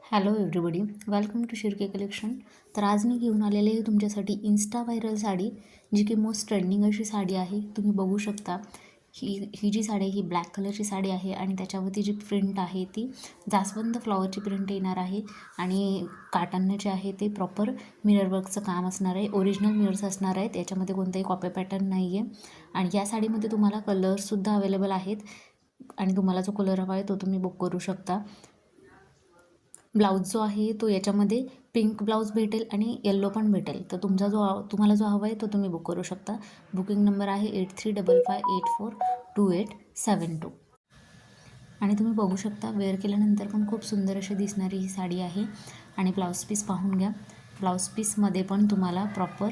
Hello everybody, welcome to Shirke collection. तर आज मी घेऊन आलेले आहे तुमच्यासाठी इन्स्टा व्हायरल साडी, जी की मोस्ट ट्रेंडिंग अशी साडी आहे. तुम्ही बघू शकता ही जी साडी आहे ही ब्लॅक कलरची साडी आहे आणि त्याच्यावरती जी प्रिंट आहे ती जास्वंद फ्लॉवरची प्रिंट येणार आहे आणि काटांना जे आहे ते प्रॉपर मिरर वर्कचं काम असणार आहे. ओरिजिनल मिरर्स असणार आहेत, याच्यामध्ये कोणताही कॉपी पॅटर्न नाही आहे. आणि या साडीमध्ये तुम्हाला कलर्ससुद्धा अवेलेबल आहेत आणि तुम्हाला जो कलर हवा आहे तो तुम्ही बुक करू शकता. ब्लाऊज जो आहे तो याच्यामध्ये पिंक ब्लाऊज भेटेल आणि येल्लो पण भेटेल. तर तुम्हाला जो हवा आहे तो तुम्ही बुक करू शकता. बुकिंग नंबर आहे 8355842872 आणि तुम्ही बघू शकता वेअर केल्यानंतर पण खूप सुंदर अशी दिसणारी ही साडी आहे. आणि ब्लाऊज पीस पाहून घ्या. ब्लाऊज पीसमध्ये पण तुम्हाला प्रॉपर